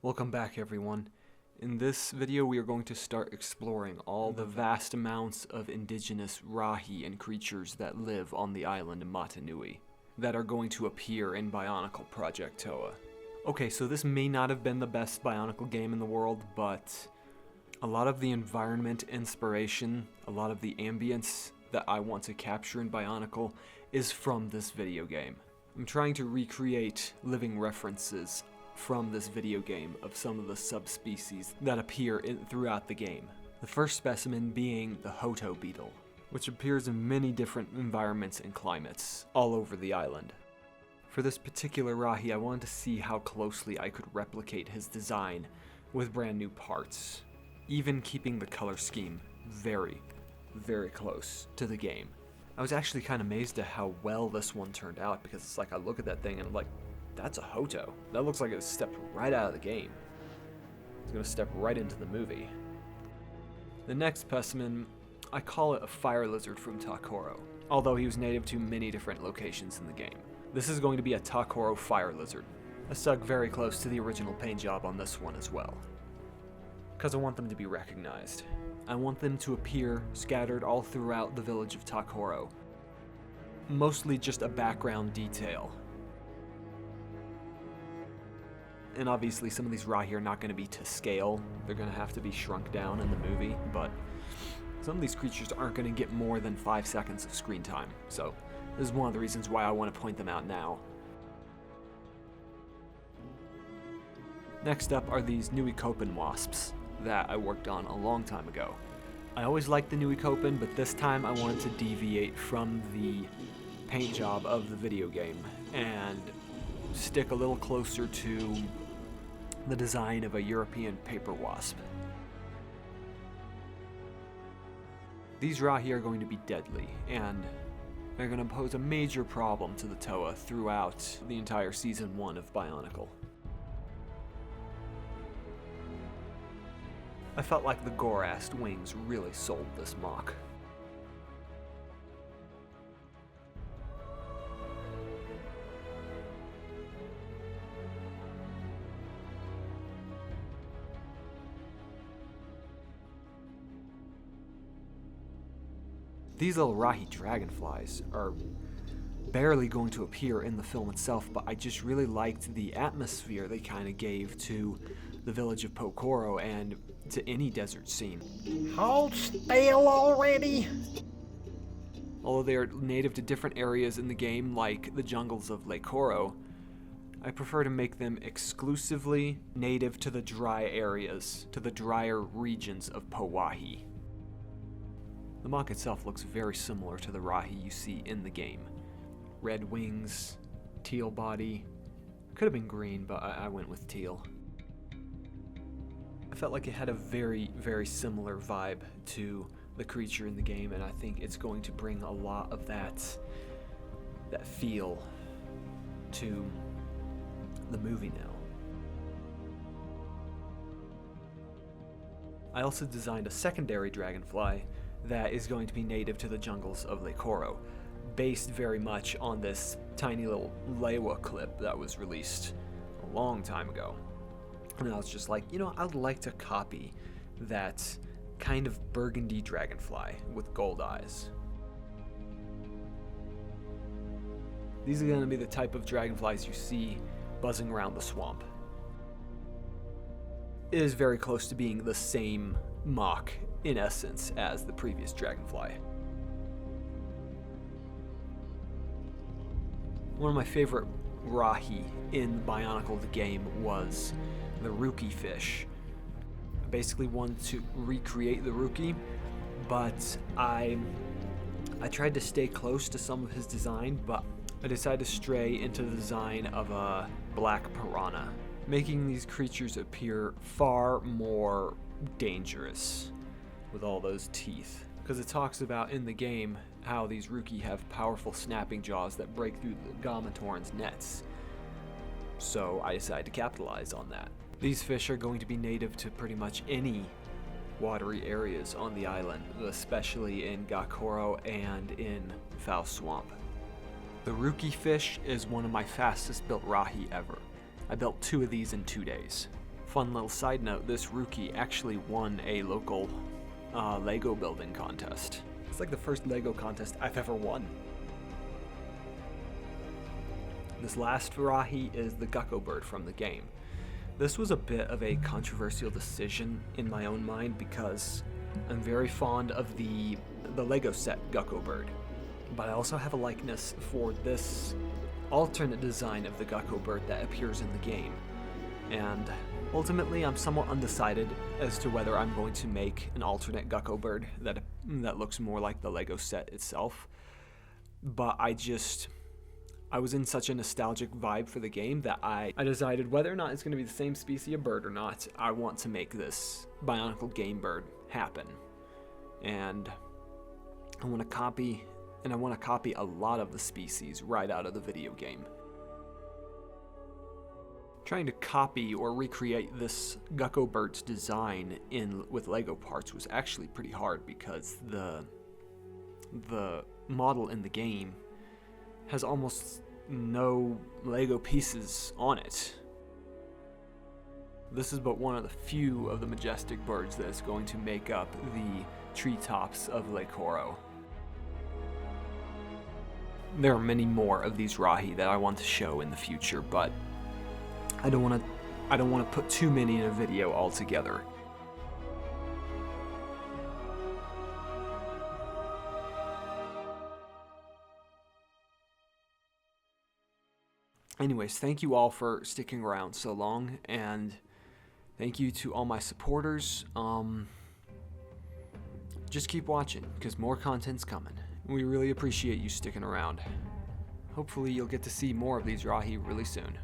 Welcome back, everyone. In this video we are going to start exploring all the vast amounts of indigenous Rahi and creatures that live on the island of Matanui that are going to appear in Bionicle Project Toa. Okay, so this may not have been the best Bionicle game in the world, but a lot of the environment inspiration, a lot of the ambience that I want to capture in Bionicle is from this video game. I'm trying to recreate living references from this video game of some of the subspecies that appear throughout the game. The first specimen being the Hoto beetle, which appears in many different environments and climates all over the island. For this particular Rahi, I wanted to see how closely I could replicate his design with brand new parts, even keeping the color scheme very, very close to the game. I was actually kind of amazed at how well this one turned out, because it's like I look at that thing and I'm like, that's a Hoto. That looks like it stepped right out of the game. It's gonna step right into the movie. The next specimen, I call it a fire lizard from Takoro, although he was native to many different locations in the game. This is going to be a Takoro fire lizard. I stuck very close to the original paint job on this one as well, because I want them to be recognized. I want them to appear scattered all throughout the village of Takoro. Mostly just a background detail. And obviously some of these Rahi are not going to be to scale. They're going to have to be shrunk down in the movie, but some of these creatures aren't going to get more than 5 seconds of screen time. So this is one of the reasons why I want to point them out now. Next up are these Nuikopen wasps that I worked on a long time ago. I always liked the Nuikopen, but this time I wanted to deviate from the paint job of the video game and stick a little closer to the design of a European paper wasp. These Rahi are going to be deadly, and they're going to pose a major problem to the Toa throughout the entire Season 1 of Bionicle. I felt like the Gorast wings really sold this MoC. These little Rahi dragonflies are barely going to appear in the film itself, but I just really liked the atmosphere they kind of gave to the village of Pokoro and to any desert scene. Hold still already! Although they are native to different areas in the game, like the jungles of Lake Koro, I prefer to make them exclusively native to the dry areas, to the drier regions of Pauahi. The MoC itself looks very similar to the Rahi you see in the game. Red wings, teal body. Could have been green, but I went with teal. I felt like it had a very, very similar vibe to the creature in the game, and I think it's going to bring a lot of that feel to the movie now. I also designed a secondary dragonfly that is going to be native to the jungles of Lake Koro, based very much on this tiny little Lewa clip that was released a long time ago. And I was just like, you know, I'd like to copy that kind of burgundy dragonfly with gold eyes. These are going to be the type of dragonflies you see buzzing around the swamp. It is very close to being the same MoC in essence as the previous dragonfly. One of my favorite Rahi in Bionicle the game was the Rookie fish. I basically wanted to recreate the Rookie, but I tried to stay close to some of his design, but I decided to stray into the design of a black piranha, making these creatures appear far more dangerous with all those teeth. Because it talks about in the game how these Rookie have powerful snapping jaws that break through the Gamatorn's nets. So I decided to capitalize on that. These fish are going to be native to pretty much any watery areas on the island, especially in Gakoro and in Foul Swamp. The Rookie fish is one of my fastest built Rahi ever. I built 2 of these in 2 days. Fun little side note, this Rookie actually won a local Lego building contest. It's like the first Lego contest I've ever won. This last Rahi is the Gecko bird from the game. This was a bit of a controversial decision in my own mind because I'm very fond of the Lego set Gecko bird, but I also have a likeness for this alternate design of the Gecko bird that appears in the game. And ultimately, I'm somewhat undecided as to whether I'm going to make an alternate Gecko bird that looks more like the Lego set itself. But I was in such a nostalgic vibe for the game that I decided whether or not it's going to be the same species of bird or not, I want to make this Bionicle game bird happen. And I want to copy a lot of the species right out of the video game. Trying to copy or recreate this Gecko bird's design with Lego parts was actually pretty hard because the model in the game has almost no Lego pieces on it. This is but one of the few of the majestic birds that is going to make up the treetops of Lake Horo. There are many more of these Rahi that I want to show in the future, but I don't want to put too many in a video altogether. Anyways, thank you all for sticking around so long, and thank you to all my supporters. Just keep watching, because more content's coming. We really appreciate you sticking around. Hopefully you'll get to see more of these Rahi really soon.